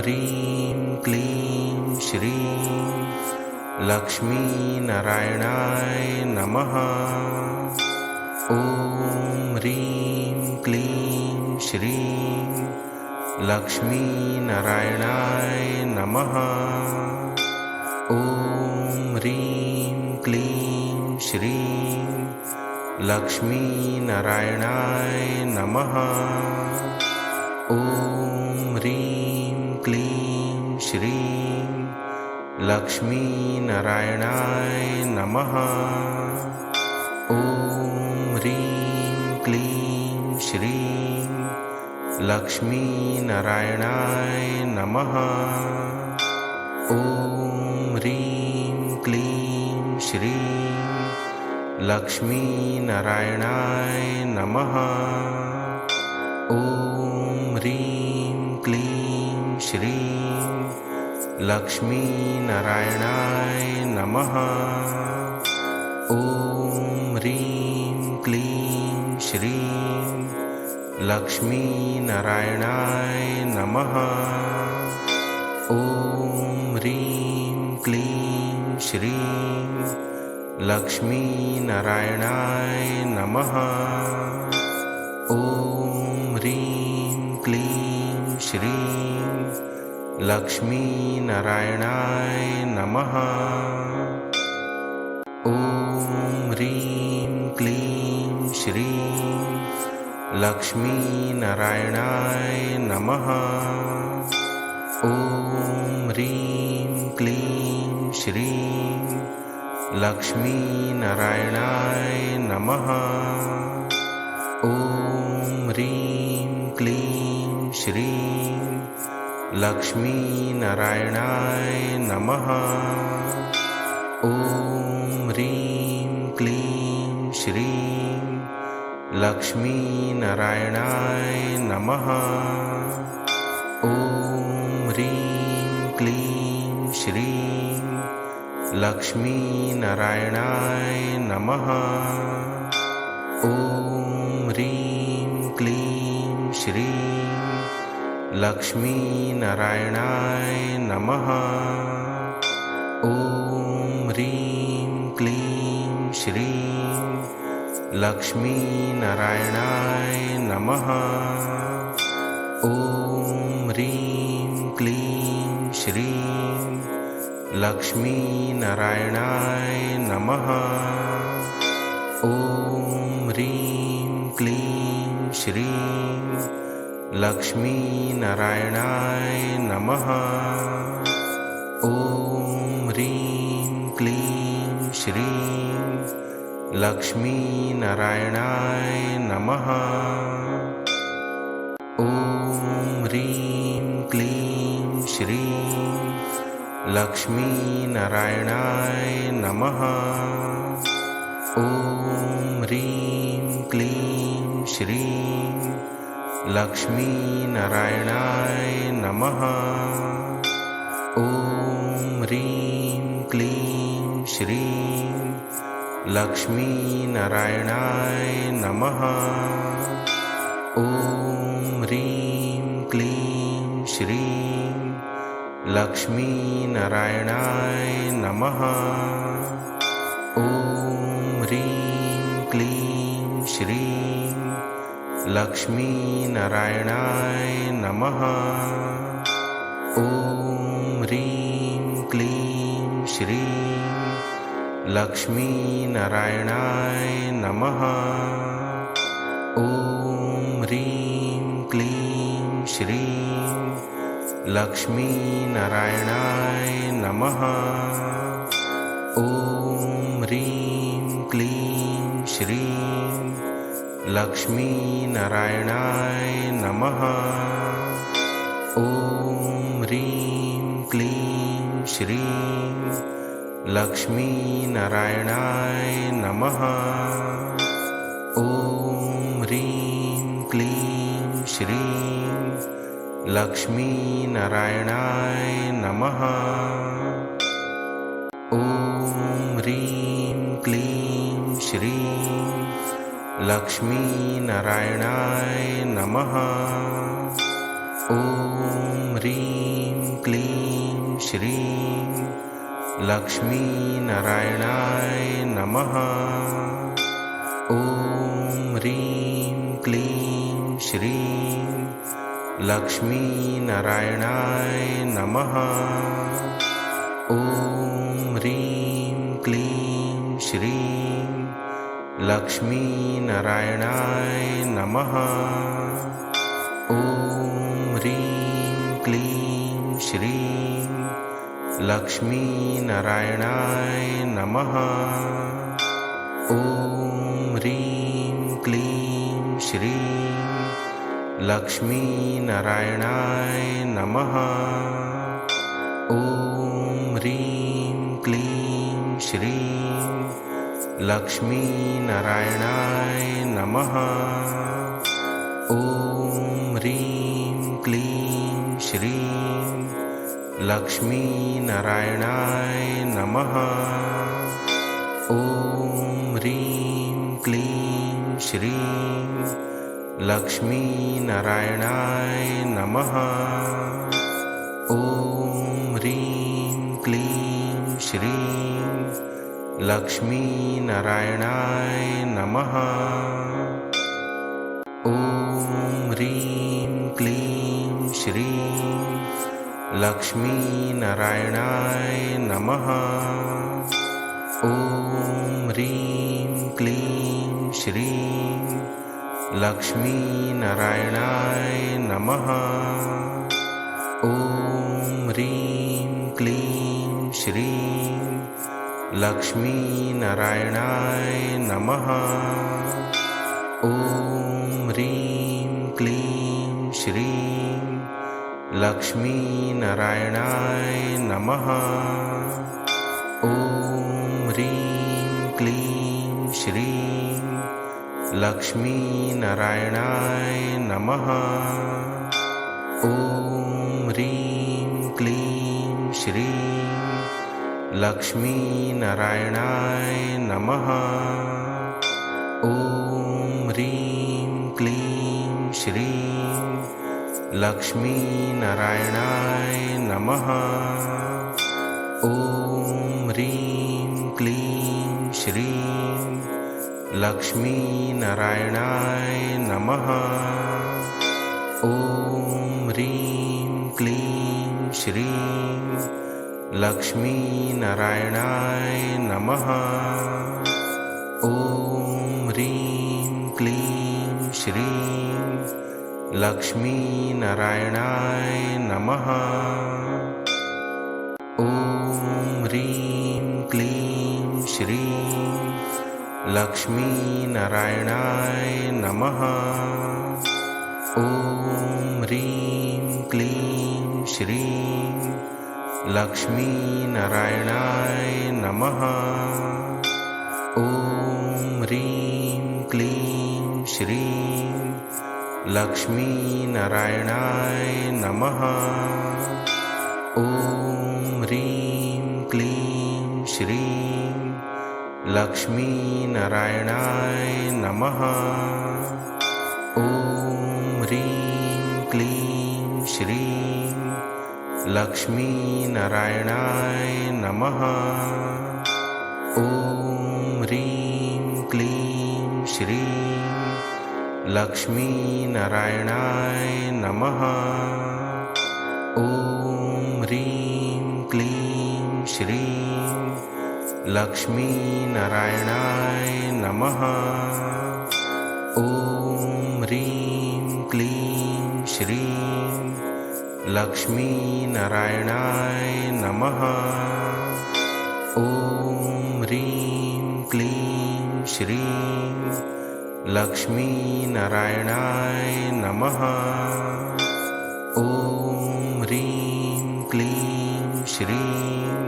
ह्रीं क्लीं श्रीं लक्ष्मीनारायणाय नमः। ॐ ह्रीं क्लीं श्रीं लक्ष्मीनारायणाय नमः। ॐ ह्रीं क्लीं श्रीं लक्ष्मीनारायणाय नमः। ॐ ह्रीं क्लीं श्रीं लक्ष्मीनारायणाय नमः। ॐ ह्रीं क्लीं श्रीं लक्ष्मीनारायणाय नमः। ॐ ह्रीं क्लीं श्रीं लक्ष्मीनारायणाय नमः। ॐ ह्रीं क्लीं श्रीं लक्ष्मीनारायणाय नमः। ॐ ह्रीं क्लीं श्रीं लक्ष्मीनारायणाय नमः। ॐ ह्रीं क्लीं श्रीं लक्ष्मीनारायणाय नमः। ॐ ह्रीं क्लीं श्रीं लक्ष्मीनारायणाय नमः। ॐ ह्रीं क्लीं श्रीं लक्ष्मीनारायणाय नमः। ॐ ह्रीं क्लीं श्रीं लक्ष्मीनारायणाय नमः। ॐ ह्रीं क्लीं श्रीं लक्ष्मीनारायणाय नमः। ॐ ह्रीं क्लीं श्रीं लक्ष्मीनारायणाय नमः। ॐ ह्रीं क्लीं श्रीं लक्ष्मीनारायणाय नमः। ॐ ह्रीं क्लीं श्रीं लक्ष्मीनारायणाय नमः। ॐ ह्रीं क्लीं श्रीं लक्ष्मीनारायणाय नमः। ॐ ह्रीं क्लीं श्रीं लक्ष्मीनारायणाय नमः। ॐ ह्रीं क्लीं श्रीं लक्ष्मीनारायणाय नमः। ॐ ह्रीं क्लीं श्रीं लक्ष्मीनारायणाय नमः। ॐ ह्रीं क्लीं श्रीं लक्ष्मीनारायणाय नमः। ॐ ह्रीं क्लीं श्रीं लक्ष्मीनारायणाय नमः। ॐ ह्रीं क्लीं श्रीं लक्ष्मीनारायणाय नमः। ॐ ह्रीं क्लीं श्रीं लक्ष्मीनारायणाय नमः। ॐ ह्रीं क्लीं श्रीं लक्ष्मीनारायणाय नमः। ॐ ह्रीं क्लीं श्रीं लक्ष्मीनारायणाय नमः। ॐ ह्रीं क्लीं श्रीं लक्ष्मीनारायणाय नमः। ॐ ह्रीं क्लीं श्रीं लक्ष्मीनारायणाय नमः। ॐ ह्रीं क्लीं श्रीं लक्ष्मीनारायणाय नमः। ॐ ह्रीं क्लीं श्रीं लक्ष्मीनारायणाय नमः। ॐ ह्रीं क्लीं श्रीं लक्ष्मीनारायणाय नमः। ॐ ह्रीं क्लीं श्रीं लक्ष्मीनारायणाय नमः। ॐ ह्रीं क्लीं श्रीं लक्ष्मीनारायणाय नमः। ॐ ह्रीं क्लीं श्रीं लक्ष्मीनारायणाय नमः। ॐ ह्रीं क्लीं श्रीं लक्ष्मीनारायणाय नमः। ॐ ह्रीं क्लीं श्रीं लक्ष्मीनारायणाय नमः। ॐ ह्रीं क्लीं श्रीं लक्ष्मीनारायणाय नमः। ॐ ह्रीं क्लीं श्रीं लक्ष्मीनारायणाय नमः। ॐ ह्रीं क्लीं श्रीं लक्ष्मीनारायणाय नमः। ॐ ह्रीं क्लीं श्रीं लक्ष्मीनारायणाय नमः। ॐ ह्रीं क्लीं श्रीं लक्ष्मीनारायणाय नमः। ॐ ह्रीं क्लीं श्रीं लक्ष्मीनारायणाय नमः। ॐ ह्रीं क्लीं श्रीं लक्ष्मीनारायणाय नमः। ॐ ह्रीं क्लीं श्रीं लक्ष्मीनारायणाय नमः। ॐ ह्रीं क्लीं श्रीं लक्ष्मीनारायणाय नमः। ॐ ह्रीं क्लीं श्रीं लक्ष्मीनारायणाय नमः। ॐ ह्रीं क्लीं श्रीं लक्ष्मीनारायणाय नमः। ॐ ह्रीं क्लीं श्रीं लक्ष्मीनारायणाय नमः। ॐ ह्रीं क्लीं श्रीं लक्ष्मीनारायणाय नमः। ॐ ह्रीं क्लीं श्रीं लक्ष्मीनारायणाय नमः। ॐ ह्रीं क्लीं श्रीं लक्ष्मीनारायणाय नमः। ॐ ह्रीं क्लीं श्रीं लक्ष्मीनारायणाय नमः। ॐ ह्रीं क्लीं श्रीं लक्ष्मीनारायणाय नमः। ॐ ह्रीं क्लीं श्रीं लक्ष्मीनारायणाय नमः। ॐ ह्रीं क्लीं श्रीं लक्ष्मीनारायणाय नमः। ॐ ह्रीं क्लीं श्रीं लक्ष्मीनारायणाय नमः। ॐ ह्रीं क्लीं श्रीं लक्ष्मीनारायणाय नमः। ॐ ह्रीं क्लीं श्रीं लक्ष्मीनारायणाय नमः। ॐ ह्रीं क्लीं श्रीं लक्ष्मीनारायणाय नमः। ॐ ह्रीं क्लीं श्रीं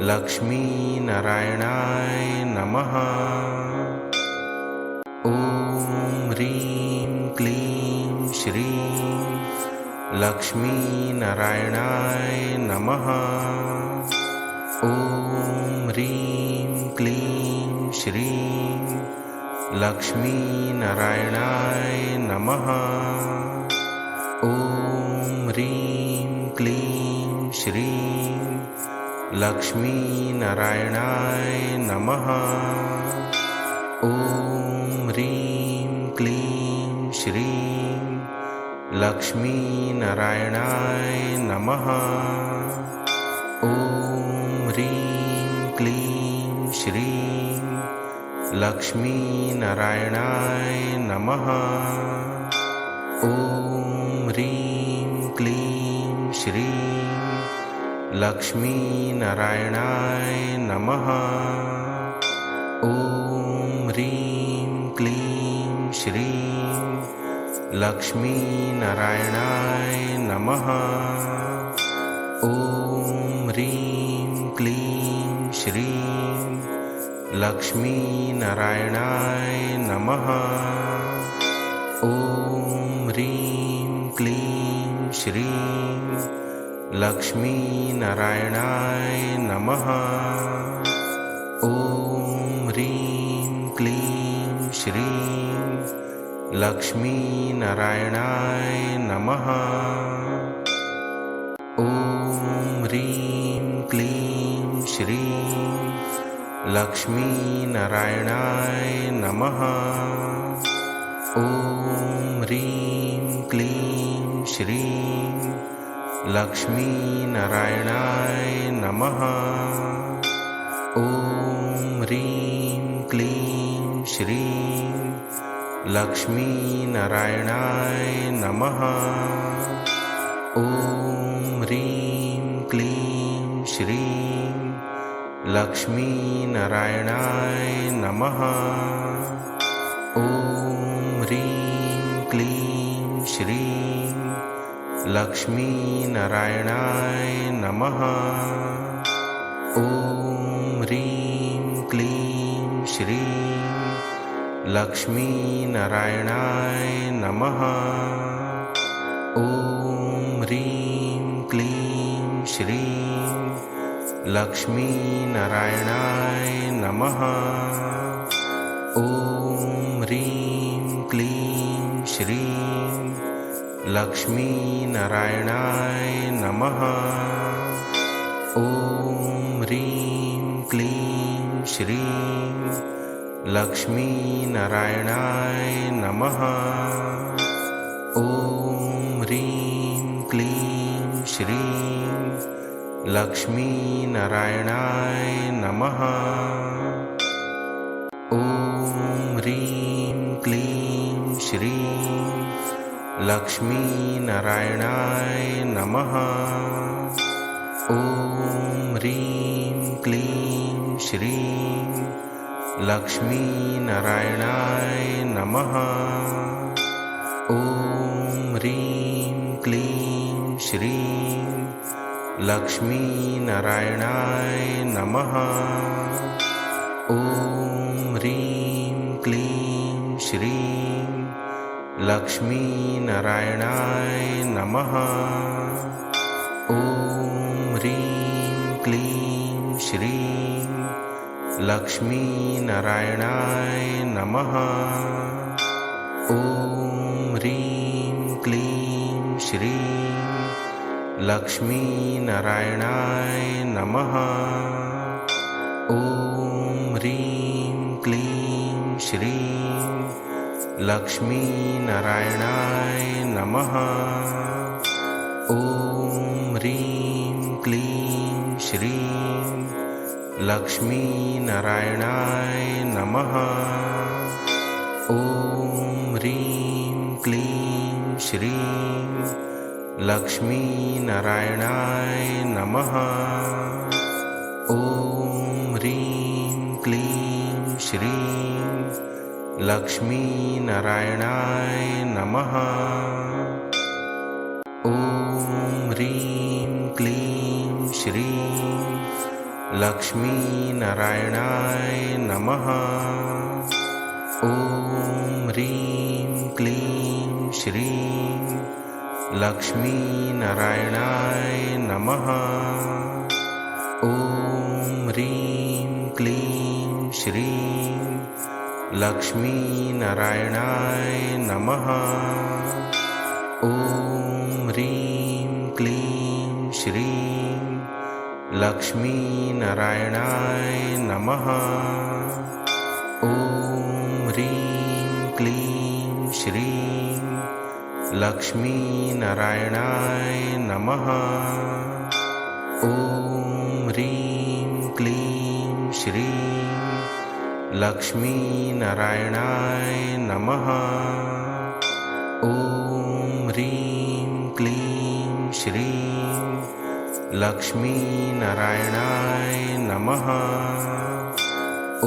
लक्ष्मीनारायणाय नमः। ॐ ह्रीं क्लीं श्रीं लक्ष्मीनारायणाय नमः। ॐ ह्रीं क्लीं श्रीं लक्ष्मीनारायणाय नमः। ॐ ह्रीं क्लीं श्रीं लक्ष्मीनारायणाय नमः। ॐ ह्रीं क्लीं श्रीं लक्ष्मीनारायणाय नमः। ॐ ह्रीं क्लीं श्रीं लक्ष्मीनारायणाय नमः। ॐ ह्रीं क्लीं श्रीं लक्ष्मीनारायणाय नमः। ॐ ह्रीं क्लीं श्रीं लक्ष्मीनारायणाय नमः। ॐ ह्रीं क्लीं श्रीं लक्ष्मीनारायणाय नमः। ॐ ह्रीं क्लीं श्रीं लक्ष्मीनारायणाय नमः। ॐ ह्रीं क्लीं श्रीं लक्ष्मीनारायणाय नमः। ॐ ह्रीं क्लीं श्रीं लक्ष्मीनारायणाय नमः। ॐ ह्रीं क्लीं श्रीं लक्ष्मीनारायणाय नमः। ॐ ह्रीं क्लीं श्रीं लक्ष्मीनारायणाय नमः। ॐ ह्रीं क्लीं श्रीं लक्ष्मीनारायणाय नमः। ॐ ह्रीं क्लीं श्रीं लक्ष्मीनारायणाय नमः। ॐ ह्रीं क्लीं श्रीं लक्ष्मीनारायणाय नमः। ॐ ह्रीं क्लीं श्रीं लक्ष्मीनारायणाय नमः। ॐ ह्रीं क्लीं श्रीं लक्ष्मीनारायणाय नमः। ॐ ह्रीं क्लीं श्रीं लक्ष्मीनारायणाय नमः। ॐ ह्रीं क्लीं श्रीं लक्ष्मीनारायणाय नमः। ॐ ह्रीं क्लीं श्रीं लक्ष्मीनारायणाय नमः। ॐ ह्रीं क्लीं श्रीं लक्ष्मीनारायणाय नमः। ॐ ह्रीं क्लीं श्रीं लक्ष्मीनारायणाय नमः। ॐ ह्रीं क्लीं श्रीं लक्ष्मीनारायणाय नमः। ॐ ह्रीं क्लीं श्रीं लक्ष्मीनारायणाय नमः। ॐ ह्रीं क्लीं श्रीं लक्ष्मीनारायणाय नमः। ॐ ह्रीं क्लीं श्रीं लक्ष्मीनारायणाय नमः। ॐ ह्रीं क्लीं श्रीं लक्ष्मीनारायणाय नमः। ॐ ह्रीं क्लीं श्रीं लक्ष्मीनारायणाय नमः। ॐ ह्रीं क्लीं श्रीं लक्ष्मीनारायणाय नमः। ॐ ह्रीं क्लीं श्रीं लक्ष्मीनारायणाय नमः। ॐ ह्रीं क्लीं श्रीं लक्ष्मीनारायणाय नमः। ॐ ह्रीं क्लीं श्रीं लक्ष्मीनारायणाय नमः। ॐ ह्रीं क्लीं श्रीं लक्ष्मीनारायणाय नमः। ॐ ह्रीं क्लीं श्रीं लक्ष्मीनारायणाय नमः। ॐ ह्रीं क्लीं श्रीं लक्ष्मीनारायणाय नमः। ॐ ह्रीं क्लीं श्रीं लक्ष्मीनारायणाय नमः।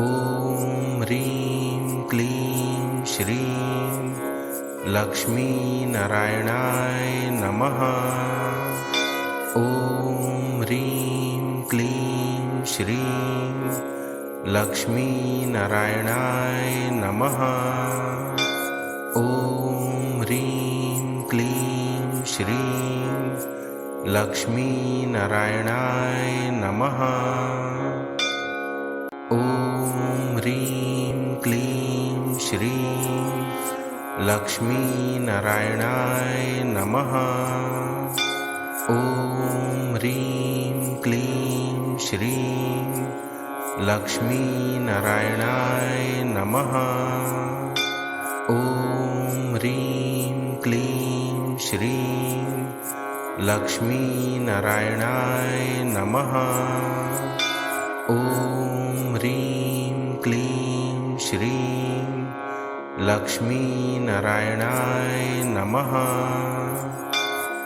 ॐ ह्रीं क्लीं श्रीं लक्ष्मीनारायणाय नमः। ॐ ह्रीं क्लीं श्रीं लक्ष्मीनारायणाय नमः। ॐ ह्रीं क्लीं श्रीं लक्ष्मीनारायणाय नमः। ॐ ह्रीं क्लीं श्रीं लक्ष्मीनारायणाय नमः। ॐ ह्रीं क्लीं श्रीं लक्ष्मीनारायणाय नमः। ॐ ह्रीं क्लीं श्रीं लक्ष्मीनारायणाय नमः। ॐ ह्रीं क्लीं श्रीं लक्ष्मीनारायणाय नमः।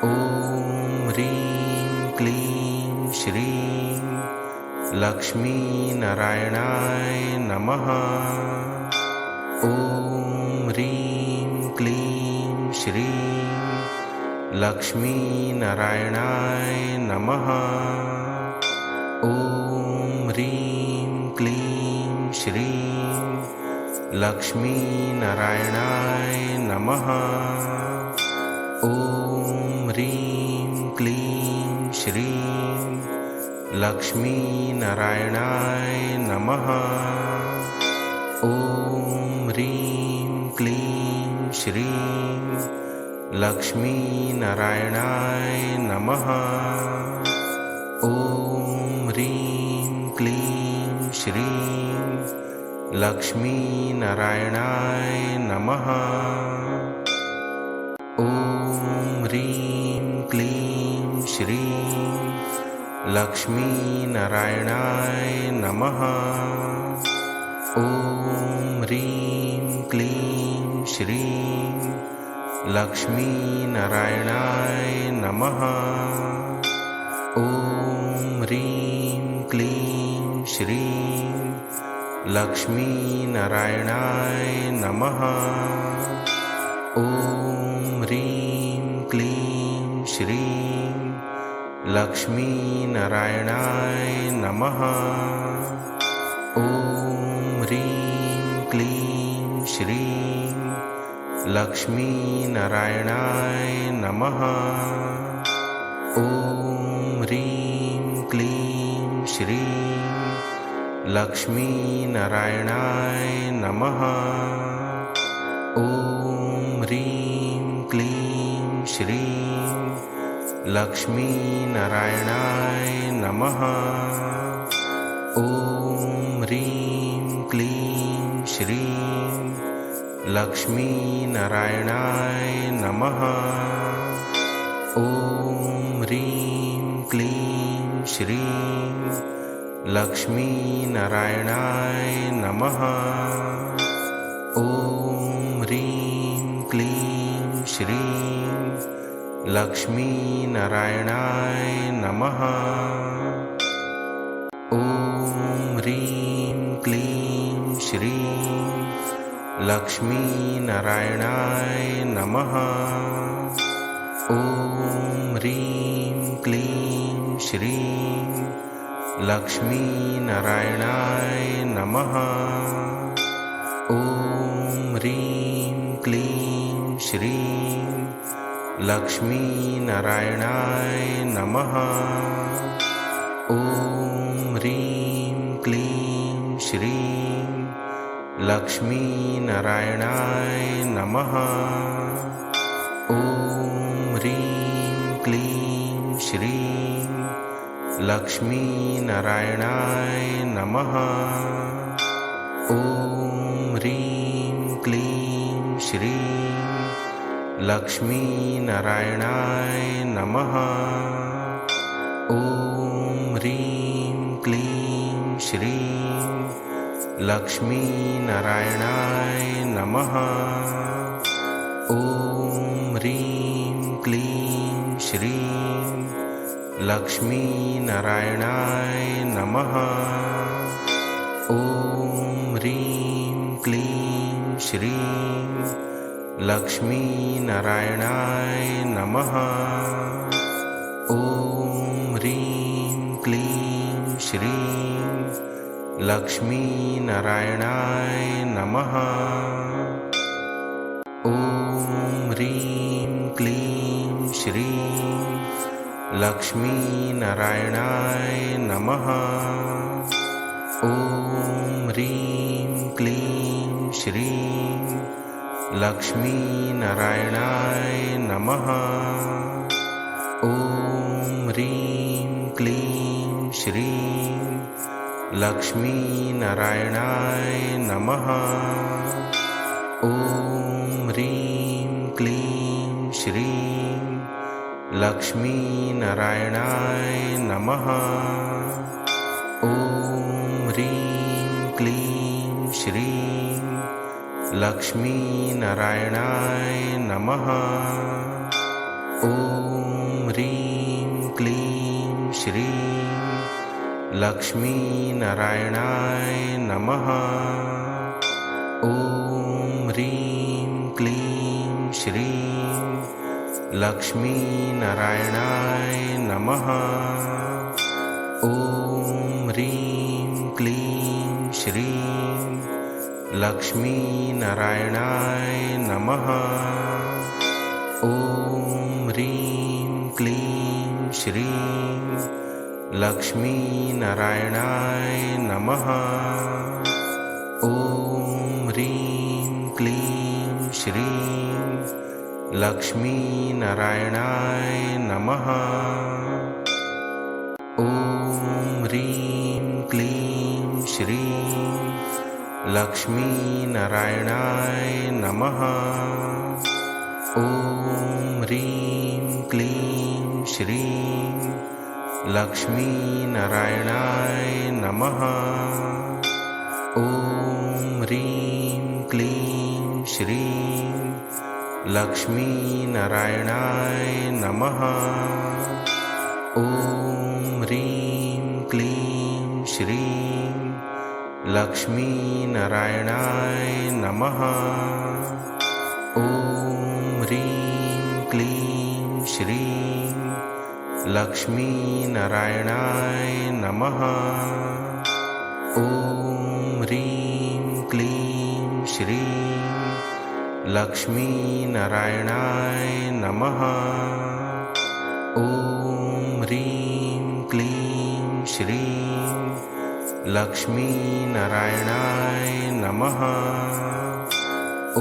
ॐ ह्रीं क्लीं श्रीं लक्ष्मीनारायणाय नमः। ॐ ह्रीं क्लीं श्रीं लक्ष्मीनारायणाय नमः। ॐ ह्रीं क्लीं श्रीं लक्ष्मीनारायणाय नमः। ॐ ह्रीं क्लीं श्रीं लक्ष्मीनारायणाय नमः। ॐ ह्रीं क्लीं श्रीं लक्ष्मीनारायणाय नमः। ॐ ह्रीं क्लीं श्रीं लक्ष्मीनारायणाय नमः। ॐ ह्रीं क्लीं श्रीं लक्ष्मीनारायणाय नमः। ॐ ह्रीं क्लीं श्रीं लक्ष्मीनारायणाय नमः। ॐ ह्रीं क्लीं श्रीं लक्ष्मीनारायणाय नमः। ॐ ह्रीं क्लीं श्रीं लक्ष्मीनारायणाय नमः। ॐ ह्रीं क्लीं श्रीं लक्ष्मीनारायणाय नमः। ॐ ह्रीं क्लीं श्रीं लक्ष्मीनारायणाय नमः। ॐ ह्रीं क्लीं श्रीं लक्ष्मीनारायणाय नमः। ॐ ह्रीं क्लीं श्रीं लक्ष्मीनारायणाय नमः। ॐ ह्रीं क्लीं श्रीं लक्ष्मीनारायणाय नमः। ॐ ह्रीं क्लीं श्रीं लक्ष्मीनारायणाय नमः। ॐ ह्रीं क्लीं श्रीं लक्ष्मीनारायणाय नमः। ॐ ह्रीं क्लीं श्रीं लक्ष्मीनारायणाय नमः। ॐ ह्रीं क्लीं श्रीं लक्ष्मीनारायणाय नमः। ॐ ह्रीं क्लीं श्रीं लक्ष्मीनारायणाय नमः। ॐ ह्रीं क्लीं श्रीं लक्ष्मीनारायणाय नमः। ॐ ह्रीं क्लीं श्रीं लक्ष्मीनारायणाय नमः। ॐ ह्रीं क्लीं श्रीं लक्ष्मीनारायणाय नमः। ॐ ह्रीं क्लीं श्रीं लक्ष्मीनारायणाय नमः। ॐ ह्रीं क्लीं श्रीं लक्ष्मीनारायणाय नमः। ॐ ह्रीं क्लीं श्रीं लक्ष्मीनारायणाय नमः। ॐ ह्रीं क्लीं श्रीं लक्ष्मीनारायणाय नमः। ॐ ह्रीं क्लीं श्रीं लक्ष्मीनारायणाय नमः। ॐ ह्रीं क्लीं श्रीं लक्ष्मीनारायणाय नमः। ॐ ह्रीं क्लीं श्रीं लक्ष्मीनारायणाय नमः। ॐ ह्रीं क्लीं श्रीं लक्ष्मीनारायणाय नमः। ॐ ह्रीं क्लीं श्रीं लक्ष्मीनारायणाय नमः। ॐ ह्रीं क्लीं श्रीं लक्ष्मीनारायणाय नमः। ॐ ह्रीं क्लीं श्रीं लक्ष्मीनारायणाय नमः। ॐ ह्रीं क्लीं श्रीं लक्ष्मीनारायणाय नमः। ॐ ह्रीं क्लीं श्रीं लक्ष्मीनारायणाय नमः। ॐ ह्रीं क्लीं श्रीं लक्ष्मीनारायणाय नमः। ॐ ह्रीं क्लीं श्रीं लक्ष्मीनारायणाय नमः। ॐ ह्रीं क्लीं श्रीं लक्ष्मीनारायणाय नमः। ॐ ह्रीं क्लीं श्रीं लक्ष्मीनारायणाय नमः। ॐ ह्रीं क्लीं श्रीं लक्ष्मीनारायणाय नमः। ॐ ह्रीं क्लीं श्रीं लक्ष्मीनारायणाय नमः। ॐ ह्रीं क्लीं श्रीं लक्ष्मीनारायणाय नमः। ॐ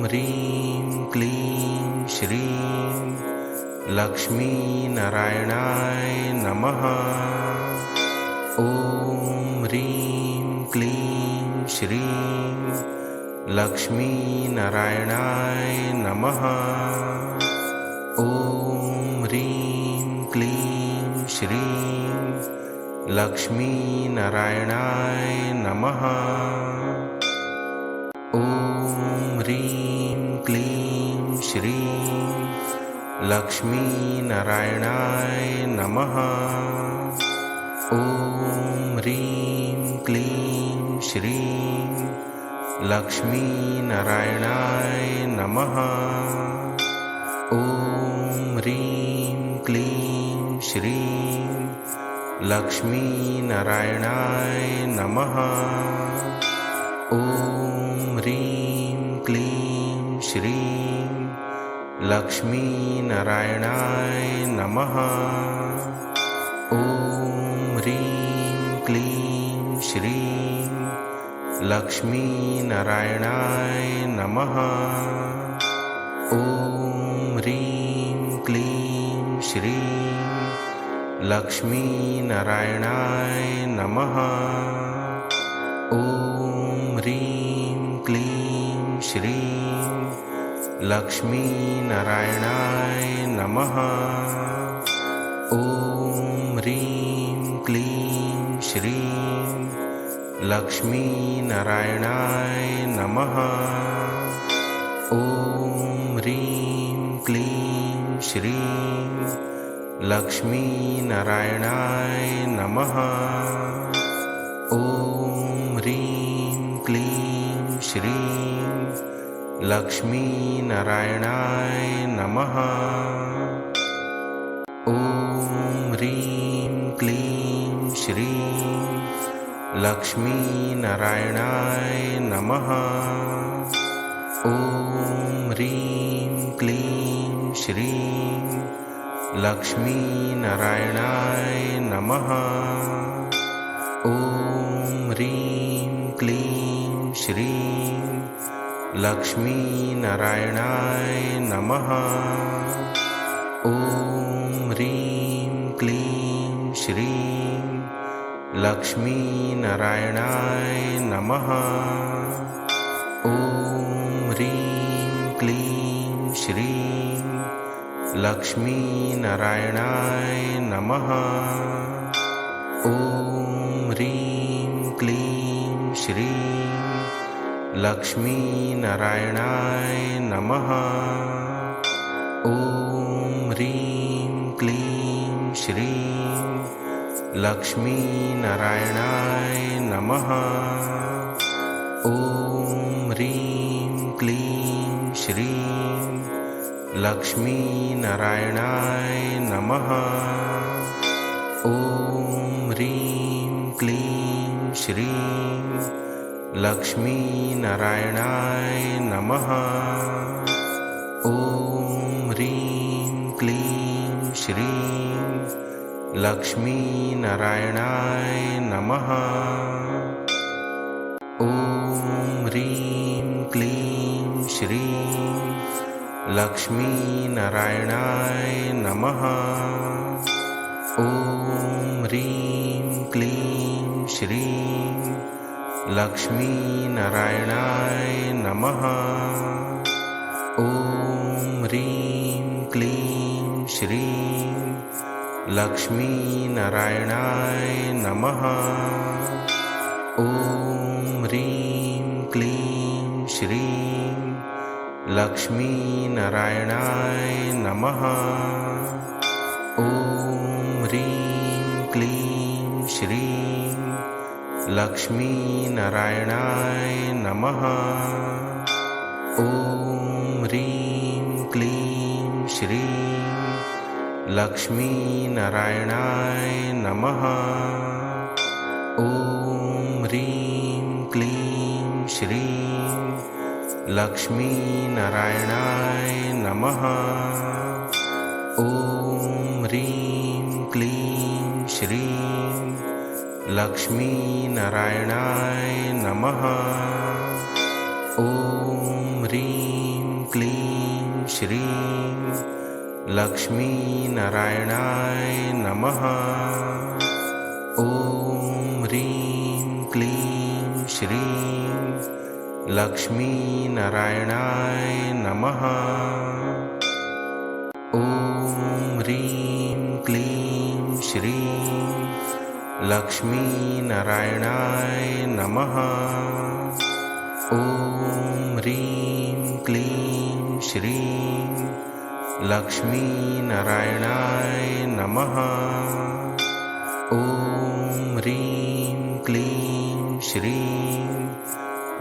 ह्रीं क्लीं श्रीं लक्ष्मीनारायणाय नमः। ॐ ह्रीं क्लीं श्रीं लक्ष्मीनारायणाय नमः। ॐ ह्रीं क्लीं श्रीं लक्ष्मीनारायणाय नमः। ॐ ह्रीं क्लीं श्रीं लक्ष्मीनारायणाय नमः। ॐ ह्रीं क्लीं श्रीं लक्ष्मीनारायणाय नमः। ॐ ह्रीं क्लीं श्रीं लक्ष्मीनारायणाय नमः। ॐ ह्रीं क्लीं श्रीं लक्ष्मीनारायणाय नमः। ॐ ह्रीं क्लीं श्रीं लक्ष्मीनारायणाय नमः। ॐ ह्रीं क्लीं श्रीं लक्ष्मीनारायणाय नमः। ॐ ह्रीं क्लीं श्रीं लक्ष्मीनारायणाय नमः। ॐ ह्रीं क्लीं श्रीं लक्ष्मीनारायणाय नमः। ॐ ह्रीं क्लीं श्रीं लक्ष्मीनारायणाय नमः। ॐ ह्रीं क्लीं श्रीं लक्ष्मीनारायणाय नमः। ॐ ह्रीं क्लीं श्रीं लक्ष्मीनारायणाय नमः। ॐ ह्रीं क्लीं श्रीं लक्ष्मीनारायणाय नमः। ॐ ह्रीं क्लीं श्रीं लक्ष्मीनारायणाय नमः। ॐ ह्रीं क्लीं श्रीं लक्ष्मीनारायणाय नमः। ॐ ह्रीं क्लीं श्रीं लक्ष्मीनारायणाय नमः। ॐ ह्रीं क्लीं श्रीं लक्ष्मीनारायणाय नमः। ॐ ह्रीं क्लीं श्रीं लक्ष्मीनारायणाय नमः। ॐ ह्रीं क्लीं श्रीं लक्ष्मीनारायणाय नमः। ॐ ह्रीं क्लीं श्रीं लक्ष्मीनारायणाय नमः। ॐ ह्रीं क्लीं श्रीं लक्ष्मीनारायणाय नमः। ॐ ह्रीं क्लीं श्रीं लक्ष्मीनारायणाय नमः। ॐ ह्रीं क्लीं श्रीं लक्ष्मीनारायणाय नमः। ॐ ह्रीं क्लीं श्रीं लक्ष्मीनारायणाय नमः। ॐ ह्रीं क्लीं श्रीं लक्ष्मीनारायणाय नमः। ॐ ह्रीं क्लीं श्रीं लक्ष्मीनारायणाय नमः। ॐ ह्रीं क्लीं श्रीं लक्ष्मीनारायणाय नमः। ॐ ह्रीं क्लीं श्रीं लक्ष्मीनारायणाय नमः। ॐ ह्रीं क्लीं श्रीं लक्ष्मीनारायणाय नमः। ॐ ह्रीं क्लीं श्रीं लक्ष्मीनारायणाय नमः। ॐ ह्रीं क्लीं श्रीं लक्ष्मीनारायणाय नमः। ॐ ह्रीं क्लीं श्रीं लक्ष्मीनारायणाय नमः। ॐ ह्रीं क्लीं श्रीं लक्ष्मीनारायणाय नमः। ॐ ह्रीं क्लीं श्रीं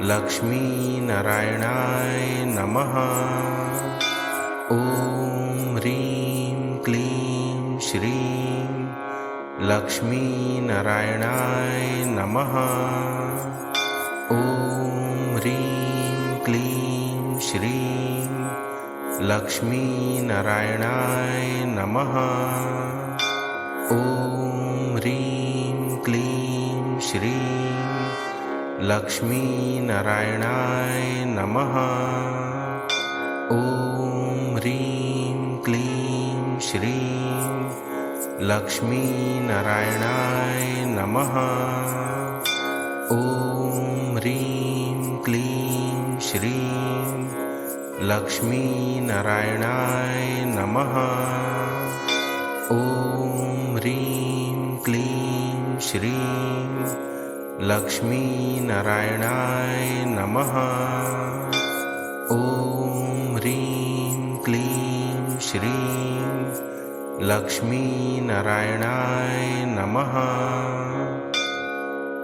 लक्ष्मीनारायणाय नमः। ॐ ह्रीं क्लीं श्रीं लक्ष्मीनारायणाय नमः। ॐ ह्रीं क्लीं श्रीं लक्ष्मीनारायणाय नमः। ॐ ह्रीं क्लीं श्रीं लक्ष्मीनारायणाय नमः। ॐ ह्रीं क्लीं श्रीं लक्ष्मीनारायणाय नमः। ॐ ह्रीं क्लीं श्रीं लक्ष्मीनारायणाय नमः। ॐ ह्रीं क्लीं श्रीं लक्ष्मीनारायणाय नमः। ॐ ह्रीं क्लीं श्रीं लक्ष्मीनारायणाय नमः।